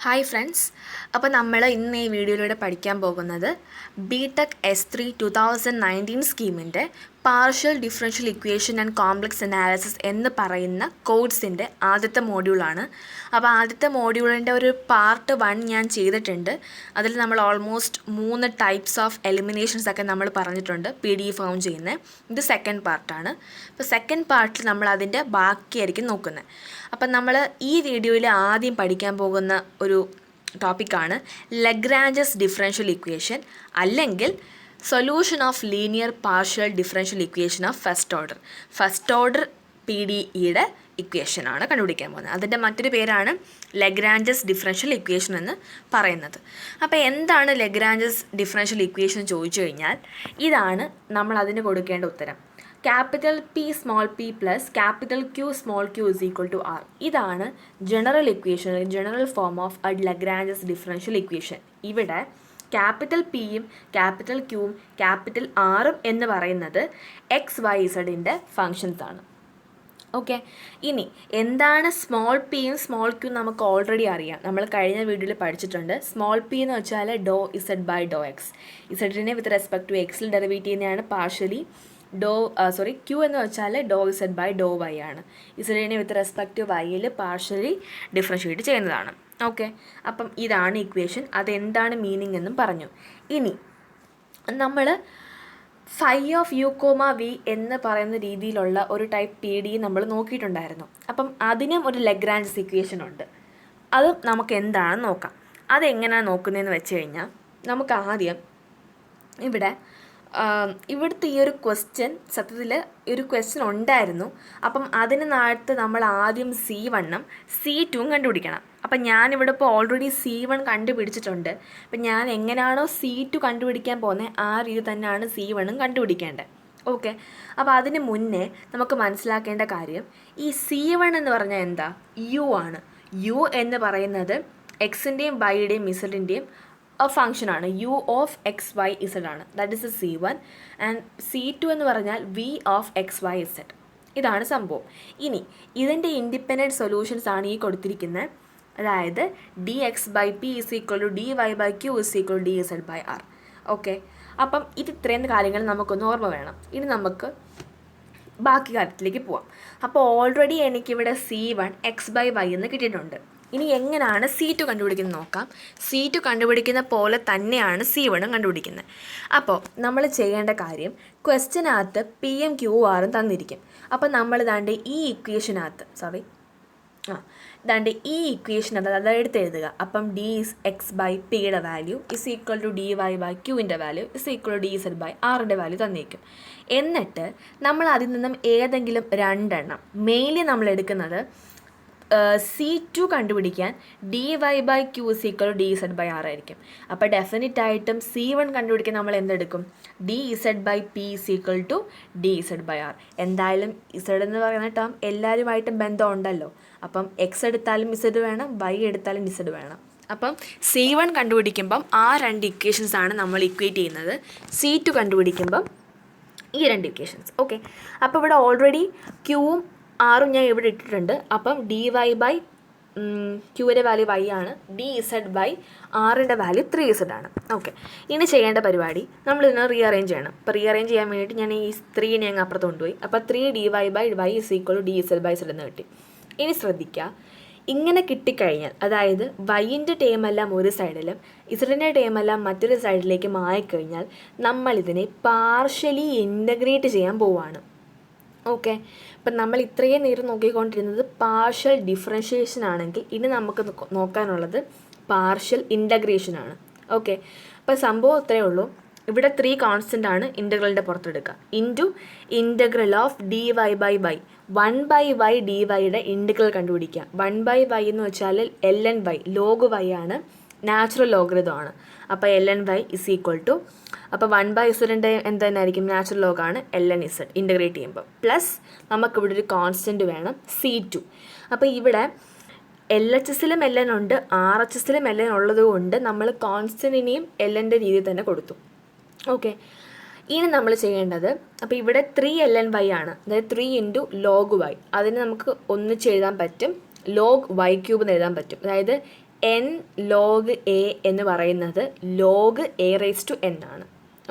Hi friends, അപ്പോൾ നമ്മൾ ഇന്ന് ഈ വീഡിയോയിലൂടെ പഠിക്കാൻ പോകുന്നത് ബി.ടെക് S3 2019 സ്കീമിൻ്റെ partial differential equation and complex analysis എന്ന് പറയുന്ന കോഴ്സിൻ്റെ ആദ്യത്തെ മോഡ്യൂളാണ്. അപ്പോൾ ആദ്യത്തെ മോഡ്യൂളിൻ്റെ ഒരു പാർട്ട് 1 ഞാൻ ചെയ്തിട്ടുണ്ട്. അതിൽ നമ്മൾ ഓൾമോസ്റ്റ് 3 ടൈപ്സ് ഓഫ് എലിമിനേഷൻസ് ഒക്കെ നമ്മൾ പറഞ്ഞിട്ടുണ്ട് PDF ഫോം ചെയ്യുന്നത്. ഇത് സെക്കൻഡ് പാർട്ടാണ്. അപ്പോൾ സെക്കൻഡ് പാർട്ടിൽ നമ്മൾ അതിൻ്റെ ബാക്കിയായിരിക്കും നോക്കുന്നത്. അപ്പം നമ്മൾ ഈ വീഡിയോയിൽ ആദ്യം പഠിക്കാൻ പോകുന്ന ഒരു ടോപ്പിക്കാണ് ലഗ്രാഞ്ചസ് ഡിഫറൻഷ്യൽ ഇക്വേഷൻ അല്ലെങ്കിൽ solution of linear partial differential equation of first order PDEയുടെ ഇക്വേഷനാണ് കണ്ടുപിടിക്കാൻ പോകുന്നത്. അതിൻ്റെ മറ്റൊരു പേരാണ് ലഗ്രാഞ്ചസ് ഡിഫറൻഷ്യൽ ഇക്വേഷൻ എന്ന് പറയുന്നത്. അപ്പോൾ എന്താണ് ലഗ്രാഞ്ചസ് ഡിഫറൻഷ്യൽ ഇക്വേഷൻ ചോദിച്ചു കഴിഞ്ഞാൽ ഇതാണ് നമ്മൾ അതിന് കൊടുക്കേണ്ട ഉത്തരം. Capital P small p plus capital Q small q is equal to R. ഇതാണ് general equation, general form of a Lagrange's differential equation. ഇവിടെ ക്യാപിറ്റൽ Pയും ക്യാപിറ്റൽ Qയും ക്യാപിറ്റൽ Rഉം എന്ന് പറയുന്നത് XYZൻ്റെ ഫങ്ഷൻസ് ആണ്. ഓക്കെ, ഇനി എന്താണ് സ്മോൾ പിയും സ്മോൾ ക്യൂയും നമുക്ക് ഓൾറെഡി അറിയാം. നമ്മൾ കഴിഞ്ഞ വീഡിയോയിൽ പഠിച്ചിട്ടുണ്ട്. സ്മോൾ പി എന്ന് വെച്ചാൽ ഡോ ഇസഡ് ബൈ ഡോ എക്സ്. ഇസഡിനെ വിത്ത് റെസ്പെക്ട് ടു എക്സിൽ ഡെറിവേറ്റ് ചെയ്യുന്നതാണ് പാർഷ്യലി. ക്യൂ എന്ന് വെച്ചാൽ ഡോ ഇസഡ് ബൈ ഡോ വൈ ആണ്. ഇസഡിനെ വിത്ത് റെസ്പെക്ട് ടു വൈയിൽ പാർഷ്യലി ഡിഫറൻഷ്യേറ്റ് ചെയ്യുന്നതാണ്. ഓക്കെ, അപ്പം ഇതാണ് ഇക്വേഷൻ. അതെന്താണ് മീനിങ് എന്നും പറഞ്ഞു. ഇനി നമ്മൾ phi of U comma V എന്ന് പറയുന്ന രീതിയിലുള്ള ഒരു ടൈപ്പ് PD നമ്മൾ നോക്കിയിട്ടുണ്ടായിരുന്നു. അപ്പം അതിനും ഒരു ലഗ്രാഞ്ചസ് ഇക്വേഷൻ ഉണ്ട്. അതും നമുക്ക് എന്താണെന്ന് നോക്കാം. അതെങ്ങനെയാണ് നോക്കുന്നതെന്ന് വെച്ച് കഴിഞ്ഞാൽ നമുക്ക് ആദ്യം ഇവിടുത്തെ ഈ ഒരു ക്വസ്റ്റ്യൻ സത്യത്തിൽ ഒരു ക്വസ്റ്റ്യൻ ഉണ്ടായിരുന്നു. അപ്പം അതിന് നാളത്ത് നമ്മൾ ആദ്യം C1ഉം C2ഉം കണ്ടുപിടിക്കണം. അപ്പം ഞാനിവിടെ ഇപ്പോൾ ഓൾറെഡി C1 കണ്ടുപിടിച്ചിട്ടുണ്ട്. അപ്പം ഞാൻ എങ്ങനെയാണോ C2 കണ്ടുപിടിക്കാൻ പോകുന്നത് ആ രീതി തന്നെയാണ് C1ഉം കണ്ടുപിടിക്കേണ്ടത്. ഓക്കെ, അപ്പോൾ അതിന് മുന്നേ നമുക്ക് മനസ്സിലാക്കേണ്ട കാര്യം, ഈ C1 എന്ന് പറഞ്ഞാൽ എന്താ? U ആണ്. U എന്ന് പറയുന്നത് എക്സിൻ്റെയും വൈയുടെയും ഇസഡിൻ്റെയും ഫങ്ഷനാണ്. U ഓഫ് XYZ ആണ്. That is C1. And C2 എന്ന് പറഞ്ഞാൽ V ഓഫ് XYZ. ഇതാണ് സംഭവം. ഇനി ഇതിൻ്റെ ഇൻഡിപെൻഡൻറ്റ് സൊല്യൂഷൻസ് ആണ് ഈ കൊടുത്തിരിക്കുന്നത്. അതായത് dx/p is equal to dy/q is equal to dz by r. Okay, അപ്പം ഇത് ഇത്രയും കാര്യങ്ങൾ നമുക്കൊന്ന് ഓർമ്മ വേണം. ഇനി നമുക്ക് ബാക്കി കാര്യത്തിലേക്ക് പോവാം. അപ്പോൾ ഓൾറെഡി എനിക്കിവിടെ C1 x/y എന്ന് കിട്ടിയിട്ടുണ്ട്. ഇനി എങ്ങനെയാണ് C2 കണ്ടുപിടിക്കുന്നത് നോക്കാം. C2 കണ്ടുപിടിക്കുന്ന പോലെ തന്നെയാണ് C1ഉം കണ്ടുപിടിക്കുന്നത്. അപ്പോൾ നമ്മൾ ചെയ്യേണ്ട കാര്യം, ക്വസ്റ്റ്യനകത്ത് Pയും QR തന്നിരിക്കും. അപ്പോൾ നമ്മൾ ദാണ്ട് ഈ ഇക്വേഷനകത്ത് ഈ ഇക്വേഷനകത്ത് അത് എടുത്തെഴുതുക. അപ്പം dx/Pയുടെ വാല്യൂ ഇസ് ഈക്വൽ ടു dy/Qൻ്റെ value is equal to dz/r ൻ്റെ വാല്യൂ തന്നിരിക്കും. എന്നിട്ട് നമ്മൾ അതിൽ നിന്നും ഏതെങ്കിലും രണ്ടെണ്ണം, മെയിൻലി നമ്മൾ എടുക്കുന്നത് C2 കണ്ടുപിടിക്കാൻ dy/Q is equal to dz/r ആയിരിക്കും. അപ്പോൾ ഡെഫിനറ്റായിട്ടും C1 കണ്ടുപിടിക്കാൻ നമ്മൾ എന്തെടുക്കും? dz/P is equal to dz/r. എന്തായാലും Z എന്ന് പറയുന്ന ടേം എല്ലാവരുമായിട്ടും ബന്ധമുണ്ടല്ലോ. അപ്പം X എടുത്താലും Z വേണം, Y എടുത്താലും Z വേണം. അപ്പം C1 കണ്ടുപിടിക്കുമ്പം ആ രണ്ട് ഇക്വേഷൻസ് ആണ് നമ്മൾ ഇക്വേറ്റ് ചെയ്യുന്നത്. C2 കണ്ടുപിടിക്കുമ്പം ഈ രണ്ട് ഇക്വേഷൻസ്. ഓക്കെ, അപ്പോൾ ഇവിടെ ഓൾറെഡി Qവും R ഞാൻ ഇവിടെ ഇട്ടിട്ടുണ്ട്. അപ്പം dy/Qയുടെ വാല്യൂ y ആണ്, dz/rൻ്റെ വാല്യൂ 3z ആണ്. ഓക്കെ, ഇനി ചെയ്യേണ്ട പരിപാടി നമ്മളിതിനെ റീഅറേഞ്ച് ചെയ്യണം. അപ്പോൾ റീഅറേഞ്ച് ചെയ്യാൻ വേണ്ടിയിട്ട് ഞാൻ ഈ 3നെ അങ്ങ് അപ്പുറത്ത് കൊണ്ടുപോയി. അപ്പോൾ 3dy/y is equal to dz/z എന്ന് കിട്ടി. ഇനി ശ്രദ്ധിക്കുക, ഇങ്ങനെ കിട്ടിക്കഴിഞ്ഞാൽ, അതായത് വൈൻ്റെ ടേമെല്ലാം ഒരു സൈഡിലും ഇസഡിൻ്റെ ടേമെല്ലാം മറ്റൊരു സൈഡിലേക്ക് മാറിക്കഴിഞ്ഞാൽ നമ്മളിതിനെ പാർഷ്യലി ഇൻ്റഗ്രേറ്റ് ചെയ്യാൻ പോവുകയാണ്. ഓക്കെ, അപ്പം നമ്മൾ ഇത്രയും നേരം നോക്കിക്കൊണ്ടിരുന്നത് പാർഷ്യൽ ഡിഫറൻഷിയേഷൻ ആണെങ്കിൽ ഇനി നമുക്ക് നോക്കാനുള്ളത് പാർഷ്യൽ ഇൻ്റഗ്രേഷനാണ്. ഓക്കെ, അപ്പോൾ സംഭവം ഇത്രയേ ഉള്ളൂ. ഇവിടെ 3 കോൺസ്റ്റൻ്റ് ആണ് ഇൻ്റഗ്രലിൻ്റെ പുറത്തെടുക്കുക. ഇൻ്റഗ്രൽ ഓഫ് dy/y 1/y dyയുടെ ഇൻ്റഗ്രൽ കണ്ടുപിടിക്കുക. 1/y എന്ന് വെച്ചാൽ ln/y, log y ആണ്, നാച്ചുറൽ ലോഗരിതം ആണ്. അപ്പോൾ ln/y ഇസ് ഈക്വൽ ടു, അപ്പോൾ 1/z എന്ത് തന്നെ ആയിരിക്കും? നാച്ചുറൽ ലോഗാണ് ln/z ഇൻ്റഗ്രേറ്റ് ചെയ്യുമ്പോൾ. പ്ലസ് നമുക്കിവിടെ ഒരു കോൺസ്റ്റൻറ്റ് വേണം C2. അപ്പോൾ ഇവിടെ LHSലും ln ഉണ്ട്, RHSലും ln ഉള്ളത് കൊണ്ട് നമ്മൾ കോൺസ്റ്റൻറ്റിനെയും lnൻ്റെ രീതിയിൽ തന്നെ കൊടുത്തു. ഓക്കെ, ഇനി നമ്മൾ ചെയ്യേണ്ടത്, അപ്പോൾ ഇവിടെ 3 ln/y ആണ്, അതായത് 3 ഇൻറ്റു log y. അതിന് നമുക്ക് ഒന്നിച്ച് എഴുതാൻ പറ്റും, log y³ എന്ന് എഴുതാൻ പറ്റും. അതായത് എൻ ലോഗ് എ എന്ന് പറയുന്നത് log A raise to N ആണ്.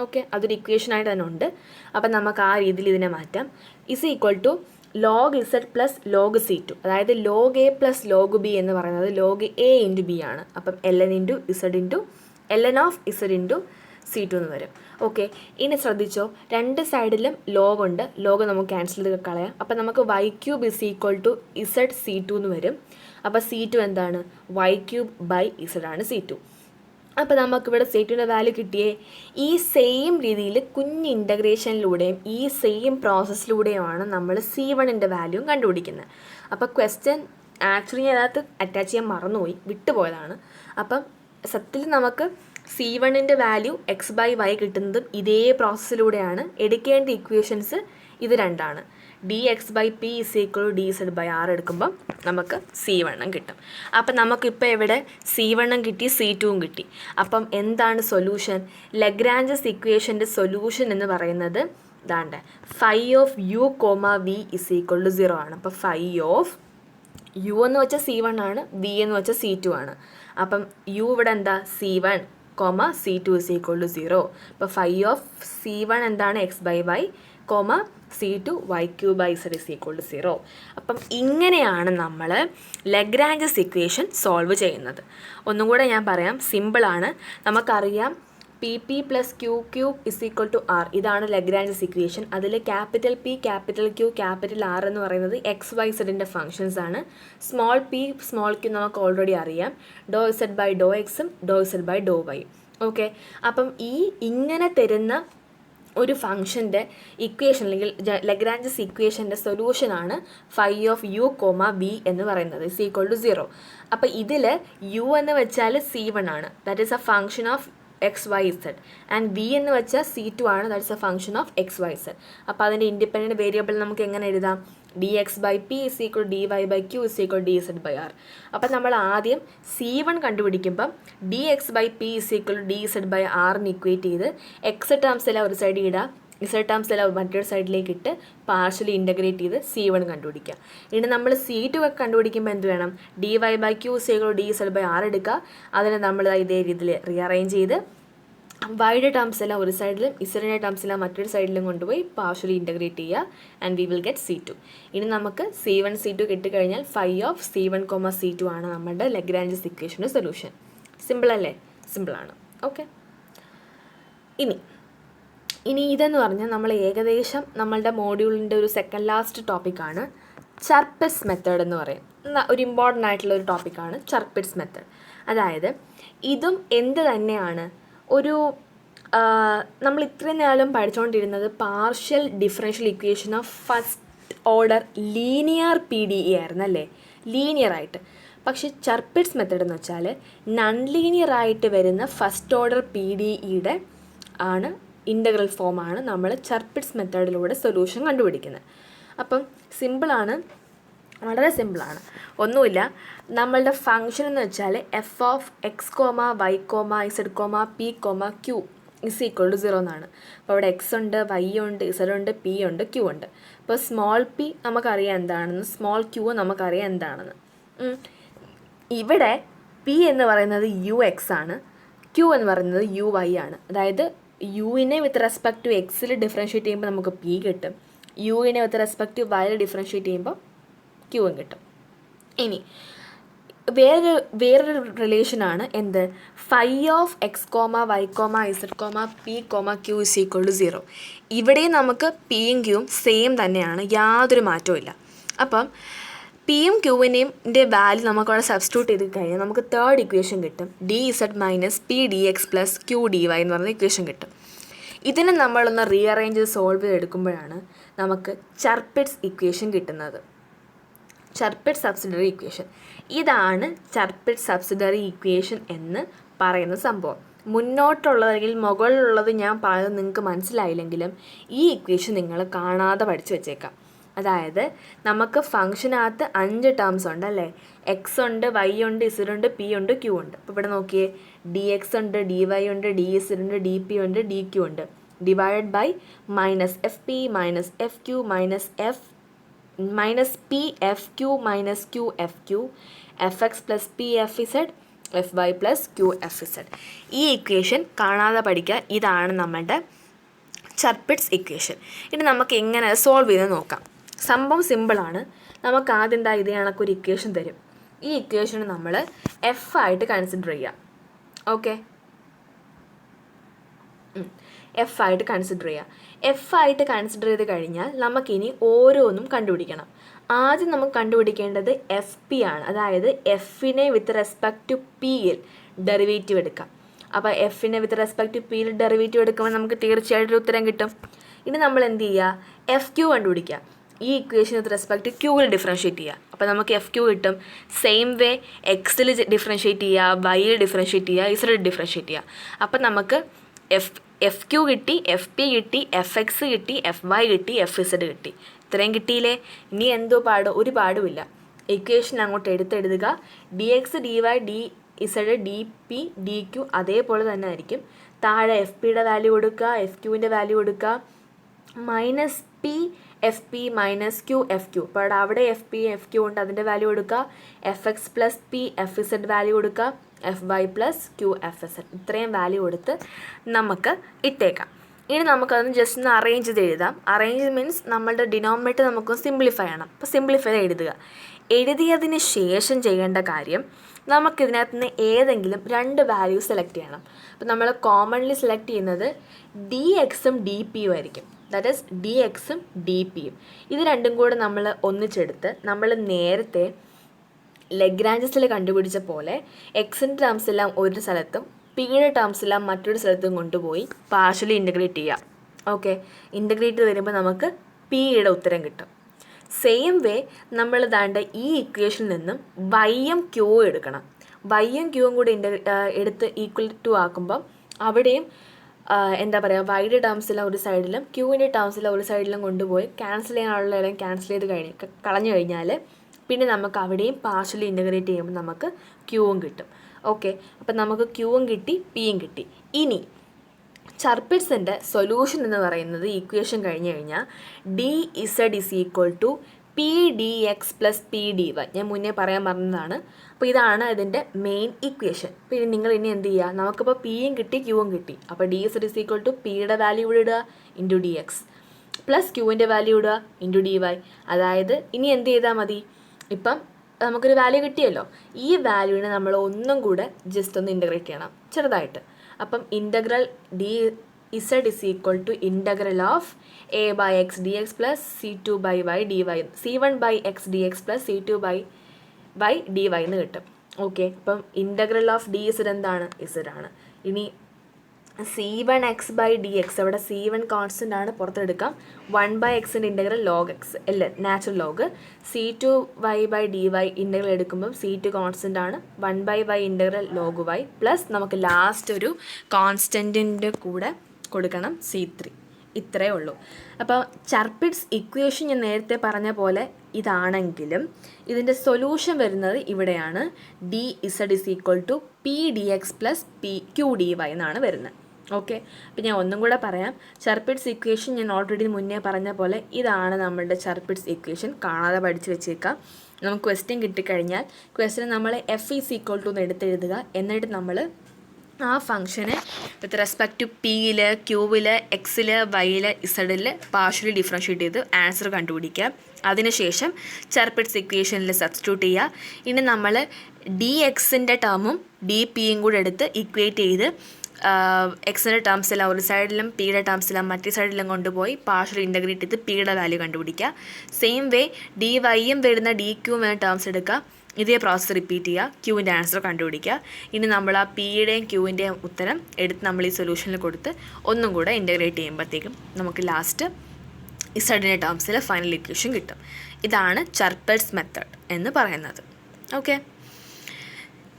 ഓക്കെ, അതൊരു ഇക്വേഷനായിട്ട് തന്നെ ഉണ്ട്. അപ്പം നമുക്ക് ആ രീതിയിൽ ഇതിനെ മാറ്റാം. Is equal to log Z plus log C2, അതായത് log A plus log B എന്ന് പറയുന്നത് ലോഗ് എ ഇൻറ്റു ബി ആണ്. അപ്പം ln into Z into ln of Z into C2 എന്ന് വരും. ഓക്കെ, ഇനി ശ്രദ്ധിച്ചോ, രണ്ട് സൈഡിലും ലോഗ് ഉണ്ട്. ലോഗ് നമുക്ക് ക്യാൻസൽ ചെയ്ത് കളയാം. അപ്പം നമുക്ക് y³ is equal to Z C2 എന്ന് വരും. അപ്പോൾ C2 എന്താണ്? y³ ബൈ ഇസഡ് ആണ് C2. അപ്പോൾ നമുക്കിവിടെ C2ൻ്റെ വാല്യൂ കിട്ടിയേ. ഈ സെയിം രീതിയിൽ കുഞ്ഞ് ഇൻ്റഗ്രേഷനിലൂടെയും ഈ സെയിം പ്രോസസ്സിലൂടെയുമാണ് നമ്മൾ C1ൻ്റെ വാല്യൂ കണ്ടുപിടിക്കുന്നത്. അപ്പോൾ ക്വസ്റ്റ്യൻ ആക്ച്വലി ഞാൻ അതിനകത്ത് അറ്റാച്ച് ചെയ്യാൻ മറന്നുപോയി, വിട്ടുപോയതാണ്. അപ്പം സത്യത്തിൽ നമുക്ക് C1ൻ്റെ വാല്യൂ x/y കിട്ടുന്നതും ഇതേ പ്രോസസ്സിലൂടെയാണ്. എടുക്കേണ്ട ഇക്വേഷൻസ് ഇത് രണ്ടാണ്. dx/p is equal to dz/r എടുക്കുമ്പം നമുക്ക് C1 കിട്ടും. അപ്പം നമുക്കിപ്പോൾ ഇവിടെ C1 കിട്ടി, C2 കിട്ടി. അപ്പം എന്താണ് സൊല്യൂഷൻ? ലഗ്രാഞ്ചസ് ഇക്വേഷൻ്റെ സൊല്യൂഷൻ എന്ന് പറയുന്നത് ഇതാണ്ട് φ of u, v is equal to 0 ആണ്. അപ്പം φ ഓഫ് u എന്ന് വെച്ചാൽ C1 ആണ്, v എന്ന് വെച്ചാൽ C2 ആണ്. അപ്പം u ഇവിടെ എന്താ? C1, C2 is equal to 0. അപ്പോൾ φ ഓഫ് C1 എന്താണ്? x/y, C2 y³ by z is equal to 0. അപ്പം ഇങ്ങനെയാണ് നമ്മൾ ലഗ്രാഞ്ചസ് ഇക്വേഷൻ സോൾവ് ചെയ്യുന്നത്. ഒന്നും കൂടെ ഞാൻ പറയാം, സിമ്പിളാണ്. നമുക്കറിയാം PP plus QQ is equal to R, ഇതാണ് ലഗ്രാഞ്ചസ് ഇക്വേഷൻ. അതിൽ capital P, capital Q, capital R എന്ന് പറയുന്നത് XYZൻ്റെ ഫങ്ഷൻസ് ആണ്. സ്മോൾ p, സ്മോൾ q നമുക്ക് ഓൾറെഡി അറിയാം. ഡോ Z ബൈ ഡോ എക്സും ഡോ Z ബൈ ഡോ വൈയും. ഓക്കെ, അപ്പം ഇങ്ങനെ തരുന്ന ഒരു ഫംഗ്ഷൻ്റെ ഇക്വേഷൻ അല്ലെങ്കിൽ ലഗ്രാഞ്ചസ് ഇക്വേഷൻ്റെ സൊല്യൂഷനാണ് φ ഓഫ് u, v എന്ന് പറയുന്നത് ഇസ് ഈക്വൽ ടു 0. അപ്പോൾ ഇതിൽ u എന്ന് വെച്ചാൽ C1 ആണ്, that is A function of XYZ, and v എന്ന് വെച്ചാൽ C2 ആണ്, that is A function of XYZ. അപ്പോൾ അതിൻ്റെ ഇൻഡിപെൻഡൻറ്റ് വേരിയബിൾ നമുക്ക് എങ്ങനെ എഴുതാം? dx/p is equal dy/q is equal dz/r. അപ്പം നമ്മൾ ആദ്യം C1 കണ്ടുപിടിക്കുമ്പം dx/p is equal dz/r equate ചെയ്ത് x ടേംസ് എല്ലാം ഒരു സൈഡിൽ ഇടുക, z ടേംസ് എല്ലാം മറ്റൊരു സൈഡിലേക്ക് ഇട്ട് പാർഷ്യലി ഇൻ്റഗ്രേറ്റ് ചെയ്ത് C1 കണ്ടുപിടിക്കുക. ഇനി നമ്മൾ C2 ഒക്കെ കണ്ടുപിടിക്കുമ്പോൾ എന്ത് വേണം? dy/q ഇസ് ഈക്വൽ dz/r എടുക്കുക. അതിനെ നമ്മൾ ഇതേ രീതിയിൽ റീഅറേഞ്ച് ചെയ്ത് വൈയുടെ ടേംസ് എല്ലാം ഒരു സൈഡിലും ഇസഡിൻ്റെ ടേംസ് എല്ലാം മറ്റൊരു സൈഡിലും കൊണ്ടുപോയി പാർഷ്യലി ഇൻ്റഗ്രേറ്റ് ചെയ്യുക, and we will get C2. ഇനി നമുക്ക് C1, C2 കിട്ടിക്കഴിഞ്ഞാൽ φ ഓഫ് C1, C2 ആണ് നമ്മുടെ ലഗ്രാഞ്ചസ് ഇക്വേഷൻ്റെ സൊല്യൂഷൻ. സിമ്പിൾ അല്ലേ? സിമ്പിളാണ്. ഓക്കെ, ഇനി ഇതെന്ന് പറഞ്ഞാൽ നമ്മൾ ഏകദേശം നമ്മളുടെ മോഡ്യൂളിൻ്റെ ഒരു സെക്കൻഡ് ലാസ്റ്റ് ടോപ്പിക്കാണ് ചർപ്പിറ്റ്സ് മെത്തേഡ് എന്ന് പറയും. ഒരു ഇമ്പോർട്ടൻ്റ് ആയിട്ടുള്ള ഒരു ടോപ്പിക്കാണ് ചർപ്പിറ്റ്സ് മെത്തേഡ്. അതായത് ഇതും എന്ത് തന്നെയാണ്, ഒരു നമ്മൾ ഇത്രയും നേരം പഠിച്ചുകൊണ്ടിരുന്നത് partial differential equation of first order linear PDE ആയിരുന്നു അല്ലേ, ലീനിയറായിട്ട്. പക്ഷേ ചർപ്പിറ്റ്സ് മെത്തേഡ് എന്ന് വെച്ചാൽ നൺ ലീനിയർ ആയിട്ട് വരുന്ന ഫസ്റ്റ് ഓർഡർ PDEയുടെ ആണ്, ഇൻ്റഗ്രൽ ഫോമാണ് നമ്മൾ ചർപ്പിറ്റ്സ് മെത്തേഡിലൂടെ സൊല്യൂഷൻ കണ്ടുപിടിക്കുന്നത്. അപ്പം സിമ്പിളാണ്, വളരെ സിമ്പിളാണ്. ഒന്നുമില്ല, നമ്മളുടെ ഫംഗ്ഷൻ എന്ന് വെച്ചാൽ f of x, y, z, p, q is equal to 0 എന്നാണ്. അപ്പോൾ അവിടെ x ഉണ്ട്, y ഉണ്ട്, z ഉണ്ട്, p ഉണ്ട്, q ഉണ്ട്. അപ്പോൾ സ്മോൾ p നമുക്കറിയാം എന്താണെന്ന്, സ്മോൾ q നമുക്കറിയാം എന്താണെന്ന്. ഇവിടെ p എന്ന് പറയുന്നത് ux ആണ്, q എന്ന് പറയുന്നത് uy ആണ്. അതായത് യുവിനെ വിത്ത് റെസ്പെക്ട് ടു എക്സിൽ ഡിഫറൻഷ്യേറ്റ് ചെയ്യുമ്പോൾ നമുക്ക് p കിട്ടും, യുവിനെ വിത്ത് റെസ്പെക്ട് ടു വൈയിൽ ഡിഫറൻഷ്യേറ്റ് ചെയ്യുമ്പോൾ ക്യൂവും കിട്ടും. ഇനി വേറൊരു റിലേഷനാണ് എന്ത്? φ of x, y, z, p, q is equal to 0. ഇവിടെയും നമുക്ക് പിയും ക്യൂവും സെയിം തന്നെയാണ്, യാതൊരു മാറ്റവും ഇല്ല. അപ്പം പിയും ക്യൂവിനെയും വാല്യൂ നമുക്കവിടെ സബ്സ്റ്റിറ്റ്യൂട്ട് ചെയ്ത് കഴിഞ്ഞാൽ നമുക്ക് തേർഡ് ഇക്വേഷൻ കിട്ടും, dz minus P dx plus Q dy എന്ന് പറയുന്ന ഇക്വേഷൻ കിട്ടും. ഇതിനെ നമ്മളൊന്ന് റീഅറേഞ്ച് സോൾവ് ചെയ്തെടുക്കുമ്പോഴാണ് നമുക്ക് ചർപ്പിറ്റ്സ് ഇക്വേഷൻ കിട്ടുന്നത്, ചർപ്പിറ്റ് സബ്സിഡറി ഇക്വേഷൻ. ഇതാണ് ചർപ്പിറ്റ് സബ്സിഡറി ഇക്വേഷൻ എന്ന് പറയുന്ന സംഭവം. മുന്നോട്ടുള്ളത് അല്ലെങ്കിൽ മുകളിലുള്ളത് ഞാൻ പറയുന്നത് നിങ്ങൾക്ക് മനസ്സിലായില്ലെങ്കിലും ഈ ഇക്വേഷൻ നിങ്ങൾ കാണാതെ പഠിച്ചു വെച്ചേക്കാം. അതായത് നമുക്ക് ഫംഗ്ഷനകത്ത് 5 ടേംസ് ഉണ്ട് അല്ലേ, എക്സ് ഉണ്ട്, വൈ ഉണ്ട്, ഇസഡ് ഉണ്ട്, പി ഉണ്ട്, ക്യൂ ഉണ്ട്. അപ്പോൾ ഇവിടെ നോക്കിയേ, ഡി എക്സ് ഉണ്ട്, ഡി വൈ ഉണ്ട്, ഡി ഇസഡ് ഉണ്ട്, ഡി പി ഉണ്ട്, ഡി ക്യൂ ഉണ്ട്. Divided by minus F P minus F Q minus P F Q minus Q F Q, F X plus P F Z, F Y plus Q F Z. ഈ equation കാണാതെ പഠിക്കുക. ഇതാണ് നമ്മുടെ ചർപ്പിറ്റ്സ് equation. ഇനി നമുക്ക് എങ്ങനെ അത് സോൾവ് ചെയ്ത് നോക്കാം. സംഭവം സിമ്പിളാണ്. നമുക്ക് ആദ്യം എന്താ ഇതേ കണക്കൊരു ഇക്വേഷൻ തരും. ഈ ഇക്വേഷന് നമ്മൾ എഫ് ആയിട്ട് കൺസിഡർ ചെയ്യുക. ഓക്കെ, എഫ് ആയിട്ട് കൺസിഡർ ചെയ്യുക. എഫ് ആയിട്ട് കൺസിഡർ ചെയ്ത് കഴിഞ്ഞാൽ നമുക്കിനി ഓരോന്നും കണ്ടുപിടിക്കണം. ആദ്യം നമുക്ക് കണ്ടുപിടിക്കേണ്ടത് എഫ് പി ആണ്. അതായത് എഫിനെ വിത്ത് റെസ്പെക്ട് ടു പിയിൽ ഡെറിവേറ്റീവ് എടുക്കാം. അപ്പോൾ എഫിനെ വിത്ത് റെസ്പെക്ട് ടു പിയിൽ ഡെറിവേറ്റീവ് എടുക്കുമ്പോൾ നമുക്ക് തീർച്ചയായിട്ടും ഒരു ഉത്തരം കിട്ടും. ഇനി നമ്മൾ എന്ത് ചെയ്യുക, എഫ് ക്യൂ കണ്ടുപിടിക്കുക. ഈ ഇക്വേഷൻ വിത്ത് റെസ്പെക്ട് ടു ക്യൂവിൽ ഡിഫറൻഷ്യേറ്റ് ചെയ്യുക. അപ്പോൾ നമുക്ക് എഫ് ക്യൂ കിട്ടും. സെയിം വേ എക്സിൽ ഡിഫറൻഷ്യേറ്റ് ചെയ്യുക, വൈയിൽ ഡിഫറൻഷ്യേറ്റ് ചെയ്യുക, ഇസഡിൽ ഡിഫറൻഷ്യേറ്റ് ചെയ്യുക. അപ്പം നമുക്ക് എഫ് ക്യൂ കിട്ടി, എഫ് പി കിട്ടി, എഫ് എക്സ് കിട്ടി, എഫ് വൈ കിട്ടി, എഫ് ഇസഡ് കിട്ടി. ഇത്രയും കിട്ടിയില്ലേ? ഇനി എന്തോ ഒരു പാടുമില്ല. ഇക്വേഷൻ അങ്ങോട്ട് എടുത്തെഴുതുക. D X D Y D Z D P D Q അതേപോലെ തന്നെ ആയിരിക്കും. താഴെ എഫ് പിയുടെ വാല്യൂ കൊടുക്കുക, എഫ് ക്യൂവിൻ്റെ വാല്യൂ കൊടുക്കുക. Minus P F P minus Q F Q. അപ്പോൾ അവിടെ എഫ് പി എഫ് ക്യൂ ഉണ്ട്, അതിൻ്റെ വാല്യൂ കൊടുക്കുക. F X plus P F Z value കൊടുക്കുക. F Y plus Q F Z. ഇത്രയും വാല്യൂ കൊടുത്ത് നമുക്ക് ഇട്ടേക്കാം. ഇനി നമുക്കതൊന്ന് ജസ്റ്റ് ഒന്ന് അറേഞ്ച് ചെയ്ത് എഴുതാം. അറേഞ്ച് മീൻസ് നമ്മളുടെ ഡിനോമിനേറ്റർ നമുക്കൊന്ന് സിംപ്ലിഫൈ ചെയ്യണം. അപ്പോൾ സിംപ്ലിഫൈ എഴുതുക. എഴുതിയതിന് ശേഷം ചെയ്യേണ്ട കാര്യം, നമുക്കിതിനകത്ത് നിന്ന് ഏതെങ്കിലും രണ്ട് വാല്യൂ സെലക്ട് ചെയ്യണം. അപ്പോൾ നമ്മൾ കോമൺലി സെലക്ട് ചെയ്യുന്നത് ഡി എക്സും ഡി പിയും ആയിരിക്കും. ദാറ്റ് ഈസ് ഡി എക്സും ഡി പിയും. ഇത് രണ്ടും കൂടെ നമ്മൾ ഒന്നിച്ചെടുത്ത് നമ്മൾ നേരത്തെ ലഗ്രാഞ്ചസിൽ കണ്ടുപിടിച്ച പോലെ എക്സിൻ്റെ ടേംസ് എല്ലാം ഒരു സ്ഥലത്തും പിയുടെ ടേംസ് എല്ലാം മറ്റൊരു സ്ഥലത്തും കൊണ്ടുപോയി പാർഷ്യലി ഇൻ്റഗ്രേറ്റ് ചെയ്യാം. ഓക്കെ, ഇൻ്റഗ്രേറ്റ് വരുമ്പോൾ നമുക്ക് പിയുടെ ഉത്തരം കിട്ടും. സെയിം വേ നമ്മൾ ദാണ്ട് ഈ ഇക്വേഷനിൽ നിന്നും വൈയും ക്യൂ എടുക്കണം. വൈയും ക്യൂവും കൂടി എടുത്ത് ഈക്വൽ ടു ആക്കുമ്പം അവിടെയും എന്താ പറയുക, വൈയുടെ ടേംസെല്ലാം ഒരു സൈഡിലും ക്യൂവിൻ്റെ ടേംസെല്ലാം ഒരു സൈഡിലും കൊണ്ടുപോയി ക്യാൻസൽ ചെയ്യാനുള്ളതെല്ലാം ക്യാൻസൽ ചെയ്ത് കളഞ്ഞു കഴിഞ്ഞാൽ പിന്നെ നമുക്ക് അവിടെയും പാർഷ്യലി ഇൻ്റഗ്രേറ്റ് ചെയ്യുമ്പോൾ നമുക്ക് ക്യൂവും കിട്ടും. ഓക്കെ, അപ്പം നമുക്ക് ക്യൂവും കിട്ടി, പിയും കിട്ടി. ഇനി ചർപ്പിറ്റ്സിൻ്റെ സൊല്യൂഷൻ എന്ന് പറയുന്നത് ഇക്വേഷൻ കഴിഞ്ഞ് കഴിഞ്ഞാൽ D Z is equal to P D X plus P D Y. ഞാൻ മുന്നേ പറയാൻ പറഞ്ഞതാണ്. അപ്പോൾ ഇതാണ് ഇതിൻ്റെ മെയിൻ ഇക്വേഷൻ. പിന്നെ നിങ്ങൾ ഇനി എന്ത് ചെയ്യുക, നമുക്കിപ്പോൾ പിയും കിട്ടി ക്യൂവും കിട്ടി. അപ്പോൾ D Z is equal to പിയുടെ വാല്യൂ ഇവിടെ ഇടുക ഇൻറ്റു ഡി എക്സ് പ്ലസ് ക്യൂവിൻ്റെ വാല്യൂ ഇടുക ഇൻറ്റു ഡി വൈ. അതായത് ഇനി എന്ത് ചെയ്താൽ മതി, ഇപ്പം നമുക്കൊരു വാല്യൂ കിട്ടിയല്ലോ, ഈ വാല്യൂവിനെ നമ്മൾ ഒന്നും കൂടെ ജസ്റ്റ് ഒന്ന് ഇൻ്റഗ്രേറ്റ് ചെയ്യണം ചെറുതായിട്ട്. അപ്പം integral D Z is equal to integral of A by X D X plus C two by Y D Y, C one by X D X plus C two by Y D Y എന്ന് കിട്ടും. Okay, അപ്പം integral of D Z എന്താണ്, Z ആണ്. ഇനി C one X by D X, അവിടെ C one constant ആണ്, പുറത്തെടുക്കാം. One by എക്സിൻ്റെ ഇൻ്റഗ്രൽ ലോഗ് എക്സ് അല്ല natural log. C two Y by D Y integral എടുക്കുമ്പം സി ടു കോൺസ്റ്റൻ്റ് ആണ്, one by Y integral log Y plus നമുക്ക് last ഒരു കോൺസ്റ്റൻറ്റിൻ്റെ കൂടെ കൊടുക്കണം സി ത്രീ. ഇത്രയേ ഉള്ളൂ. അപ്പോൾ ചർപ്പിറ്റ്സ് ഇക്വേഷൻ ഞാൻ നേരത്തെ പറഞ്ഞ പോലെ ഇതാണെങ്കിലും ഇതിൻ്റെ സൊല്യൂഷൻ വരുന്നത് ഇവിടെയാണ്. D Z is equal to P D X plus P Q D Y എന്നാണ് വരുന്നത്. ഓക്കെ, അപ്പോൾ ഞാൻ ഒന്നും കൂടെ പറയാം. ചർപ്പിറ്റ്സ് ഇക്വേഷൻ ഞാൻ ഓൾറെഡി മുന്നേ പറഞ്ഞ പോലെ ഇതാണ് നമ്മുടെ ചർപ്പിറ്റ്സ് ഇക്വേഷൻ. കാണാതെ പഠിച്ച് വെച്ചേക്കാം. നമുക്ക് ക്വസ്റ്റ്യൻ കിട്ടിക്കഴിഞ്ഞാൽ ക്വസ്റ്റ്യൻ നമ്മൾ എഫ് ഈസ് ഈക്വൽ ടു എന്ന് എടുത്തെഴുതുക. എന്നിട്ട് നമ്മൾ ആ ഫംഗ്ഷന് വിത്ത് റെസ്പെക്ട് ടു പിയിൽ ക്യൂവിൽ എക്സിൽ വൈയിൽ ഇസഡിൽ പാർഷ്യലി ഡിഫറൻഷ്യേറ്റ് ചെയ്ത് ആൻസർ കണ്ടുപിടിക്കുക. അതിനുശേഷം ചർപ്പിറ്റ്സ് ഇക്വേഷനിൽ സബ്സ്റ്റിറ്റ്യൂട്ട് ചെയ്യുക. ഇനി നമ്മൾ ഡി എക്സിൻ്റെ ടേമും ഡി പിയും കൂടെ എടുത്ത് ഇക്വേറ്റ് ചെയ്ത് എക്സിൻ്റെ ടേംസെല്ലാം ഒരു സൈഡിലും പിയുടെ ടേംസെല്ലാം മറ്റേ സൈഡിലും കൊണ്ടുപോയി പാർഷ്യലി ഇൻ്റഗ്രേറ്റ് ചെയ്ത് പിയുടെ വാല്യൂ കണ്ടുപിടിക്കുക. സെയിം വേ ഡി വൈയും വരുന്ന ഡി ക്യൂവും വരുന്ന ടേംസ് എടുക്കുക. ഇതേ പ്രോസസ്സ് റിപ്പീറ്റ് ചെയ്യുക, ക്യൂവിൻ്റെ ആൻസർ കണ്ടുപിടിക്കുക. ഇനി നമ്മൾ ആ പിയുടെയും ക്യൂവിൻ്റെയും ഉത്തരം എടുത്ത് നമ്മൾ ഈ സൊല്യൂഷനിൽ കൊടുത്ത് ഒന്നും കൂടെ ഇൻ്റഗ്രേറ്റ് ചെയ്യുമ്പോഴത്തേക്കും നമുക്ക് ലാസ്റ്റ് ഇസഡിൻ്റെ ടേംസിൽ ഫൈനൽ ഇക്വേഷൻ കിട്ടും. ഇതാണ് ചർപ്പിറ്റ്സ് മെത്തേഡ് എന്ന് പറയുന്നത്. ഓക്കെ,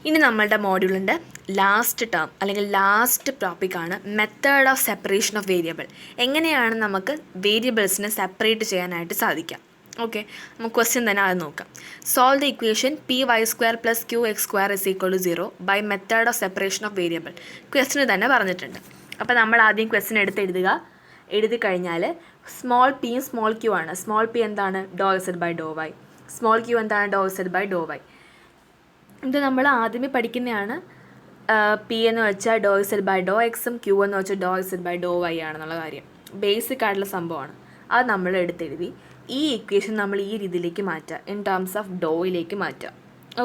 ഇനി നമ്മളുടെ മോഡ്യൂളിൻ്റെ ലാസ്റ്റ് ടേം അല്ലെങ്കിൽ ലാസ്റ്റ് ടോപ്പിക്കാണ് method of separation of variable. എങ്ങനെയാണ് നമുക്ക് വേരിയബിൾസിനെ സെപ്പറേറ്റ് ചെയ്യാനായിട്ട് സാധിക്കുക. ഓക്കെ, നമുക്ക് ക്വസ്റ്റ്യൻ തന്നെ അത് നോക്കാം. Solve the equation P Y square plus Q X square is equal to 0 by method of separation of variable. Question തന്നെ പറഞ്ഞിട്ടുണ്ട്. അപ്പോൾ നമ്മൾ ആദ്യം ക്വസ്റ്റ്യൻ എഴുതി കഴിഞ്ഞാൽ സ്മോൾ പിയും സ്മോൾ ക്യൂ ആണ്. സ്മോൾ പി എന്താണ്, doe Z by Dr Y. Small Q എന്താണ്, doe Z by Dr Y. ഇത് നമ്മൾ ആദ്യമേ പഠിക്കുന്നതാണ്. പി എന്ന് വെച്ചാൽ ഡോ ഇസഡ് ബൈ ഡോ എക്സും ക്യൂ എന്ന് വെച്ചാൽ ഡോ ഇസഡ് ബൈ ഡോ വൈ ആണെന്നുള്ള കാര്യം ബേസിക് ആയിട്ടുള്ള സംഭവമാണ്. അത് നമ്മൾ എടുത്തെഴുതി ഈ ഇക്വേഷൻ നമ്മൾ ഈ രീതിയിലേക്ക് മാറ്റുക, ഇൻ ടേംസ് ഓഫ് ഡോയിലേക്ക് മാറ്റുക.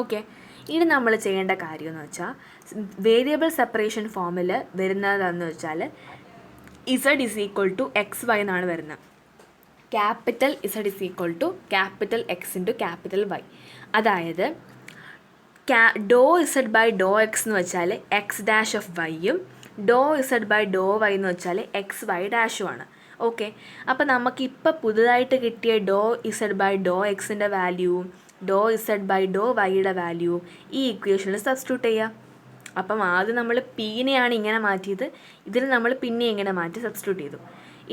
ഓക്കെ, ഇനി നമ്മൾ ചെയ്യേണ്ട കാര്യം എന്ന് വെച്ചാൽ വേരിയബിൾ സെപ്പറേഷൻ ഫോമിൽ വരുന്നതെന്ന് വെച്ചാൽ Z is equal to X Y എന്നാണ് വരുന്നത്. Capital Z is equal to capital X into capital Y. അതായത് doe Z by Dr X എന്ന് വെച്ചാൽ എക്സ് ഡാഷ് ഓഫ് വൈയും doe Z by Dr Y എന്ന് വെച്ചാൽ എക്സ് വൈ ഡാഷുമാണ്. ഓക്കെ, അപ്പോൾ നമുക്കിപ്പോൾ പുതുതായിട്ട് കിട്ടിയ ഡോ ഇസഡ് ബൈ ഡോ എക്സിൻ്റെ വാല്യൂവും ഡോ ഇസഡ് ബൈ ഡോ വൈയുടെ വാല്യൂവും ഈ ഇക്വേഷനിൽ സബ്സ്റ്റിറ്റ്യൂട്ട് ചെയ്യുക. അപ്പം ആദ്യം നമ്മൾ പീനെയാണ് ഇങ്ങനെ മാറ്റിയത്, ഇതിൽ നമ്മൾ പിന്നെ ഇങ്ങനെ മാറ്റി സബ്സ്റ്റിറ്റ്യൂട്ട് ചെയ്തു.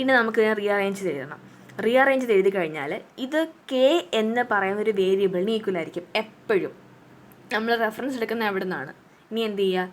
ഇനി നമുക്ക് റീഅറേഞ്ച് ചെയ്യണം. റീഅറേഞ്ച് ചെയ്ത് കഴിഞ്ഞാൽ ഇത് കെ എന്ന് പറയുന്നൊരു വേരിയബിളിന് ഈക്വൽ ആയിരിക്കും എപ്പോഴും. നമ്മൾ റെഫറൻസ് എടുക്കുന്ന എവിടെ നിന്നാണ്. ഇനി എന്ത് ചെയ്യുക,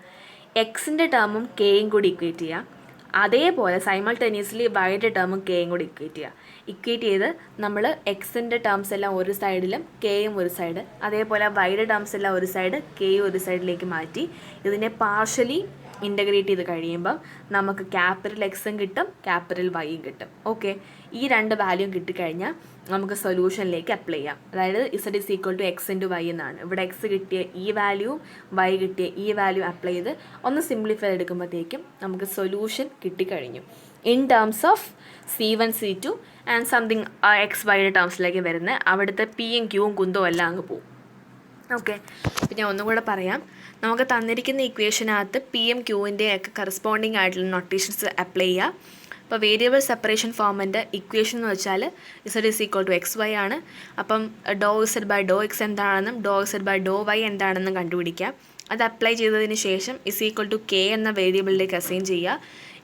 എക്സിൻ്റെ ടേമും കെയും കൂടി ഇക്വേറ്റ് ചെയ്യുക. അതേപോലെ സൈമൾട്ടേനിയസ്ലി വൈയുടെ ടേമും കെയും കൂടി ഇക്വേറ്റ് ചെയ്യുക. ഇക്വേറ്റ് ചെയ്ത് നമ്മൾ എക്സിൻ്റെ ടേംസ് എല്ലാം ഒരു സൈഡിലും കെയും ഒരു സൈഡ്, അതേപോലെ വൈയുടെ ടേംസ് എല്ലാം ഒരു സൈഡ് കെയും ഒരു സൈഡിലേക്ക് മാറ്റി ഇതിനെ പാർഷ്യലി ഇൻ്റഗ്രേറ്റ് ചെയ്ത് കഴിയുമ്പം നമുക്ക് ക്യാപിറ്റൽ എക്സും കിട്ടും ക്യാപിറ്റൽ വൈയും കിട്ടും. ഓക്കെ, ഈ രണ്ട് വാല്യൂം കിട്ടിക്കഴിഞ്ഞാൽ നമുക്ക് സൊല്യൂഷനിലേക്ക് അപ്ലൈ ചെയ്യാം. അതായത് Z is equal to X into Y എന്നാണ്. ഇവിടെ എക്സ് കിട്ടിയ ഈ വാല്യൂവും വൈ കിട്ടിയ ഈ വാല്യൂ അപ്ലൈ ചെയ്ത് ഒന്ന് സിംപ്ലിഫൈ എടുക്കുമ്പോഴത്തേക്കും നമുക്ക് സൊല്യൂഷൻ കിട്ടിക്കഴിഞ്ഞു. In terms of C1 C2 and something X വൈയുടെ ടേംസിലേക്ക് വരുന്ന അവിടുത്തെ പിയും ക്യൂവും കുന്തവും എല്ലാം അങ്ങ് പോകും. ഓക്കെ, അപ്പം ഞാൻ ഒന്നും കൂടെ പറയാം. നമുക്ക് തന്നിരിക്കുന്ന ഇക്വേഷനകത്ത് പി എം ക്യൂവിൻ്റെ ഒക്കെ കറസ്പോണ്ടിങ് ആയിട്ടുള്ള നൊട്ടേഷൻസ് അപ്ലൈ ചെയ്യുക. അപ്പോൾ വേരിയബിൾ സെപ്പറേഷൻ ഫോമിൻ്റെ ഇക്വേഷൻ എന്ന് വെച്ചാൽ Z is equal to X Y ആണ്. അപ്പം doe Z by Dr X എന്താണെന്നും doe Z by Dr Y എന്താണെന്നും കണ്ടുപിടിക്കുക. അത് അപ്ലൈ ചെയ്തതിന് ശേഷം ഇസ് ഈക്വൽ ടു കെ എന്ന വേരിയബിളിലേക്ക് അസൈൻ ചെയ്യുക.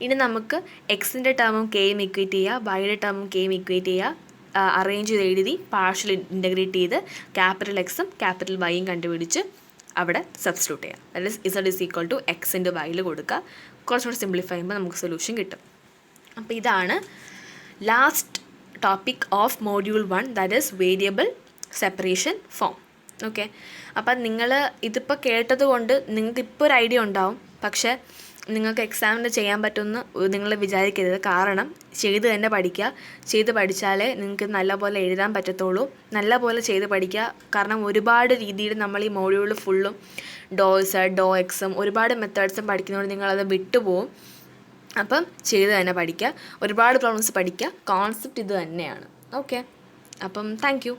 ഇനി നമുക്ക് എക്സിൻ്റെ ടേമും കെയും ഇക്വേറ്റ് ചെയ്യുക, വൈയുടെ ടേമും കെയും ഇക്വേറ്റ് ചെയ്യുക. അറേഞ്ച് ചെയ്ത് എഴുതി പാർഷ്യൽ ഇൻ്റഗ്രേറ്റ് ചെയ്ത് ക്യാപിറ്റൽ എക്സും ക്യാപിറ്റൽ വൈയും കണ്ടുപിടിച്ച് അവിടെ സബ്സ്റ്റിറ്റ്യൂട്ട് ചെയ്യുക. അതായത് Z is equal to X into വൈയിൽ കൊടുക്കുക. കുറച്ചുകൂടി സിംപ്ലിഫൈ ചെയ്യുമ്പോൾ നമുക്ക് സൊല്യൂഷൻ കിട്ടും. അപ്പോൾ ഇതാണ് last topic of module 1, that is variable separation form. Okay, അപ്പം നിങ്ങൾ ഇതിപ്പോൾ കേട്ടത് കൊണ്ട് നിങ്ങൾക്ക് ഇപ്പോൾ ഒരു ഐഡിയ ഉണ്ടാവും, പക്ഷേ നിങ്ങൾക്ക് എക്സാമിന് ചെയ്യാൻ പറ്റുമെന്ന് നിങ്ങൾ വിചാരിക്കരുത്. കാരണം ചെയ്ത് തന്നെ പഠിക്കുക. ചെയ്ത് പഠിച്ചാലേ നിങ്ങൾക്ക് നല്ലപോലെ എഴുതാൻ പറ്റത്തുള്ളൂ. നല്ലപോലെ ചെയ്ത് പഠിക്കുക. കാരണം ഒരുപാട് രീതിയിൽ നമ്മൾ ഈ മോഡ്യൂൾ ഫുള്ളും ഡോസ് ഡോ എക്സും ഒരുപാട് മെത്തേഡ്സും പഠിക്കുന്നതുകൊണ്ട് നിങ്ങളത് വിട്ടുപോകും. അപ്പം ചെയ്ത് തന്നെ പഠിക്കുക. ഒരുപാട് പ്രോബ്ലംസ് പഠിക്കുക. കോൺസെപ്റ്റ് ഇത് തന്നെയാണ്. ഓക്കെ, അപ്പം താങ്ക് യു.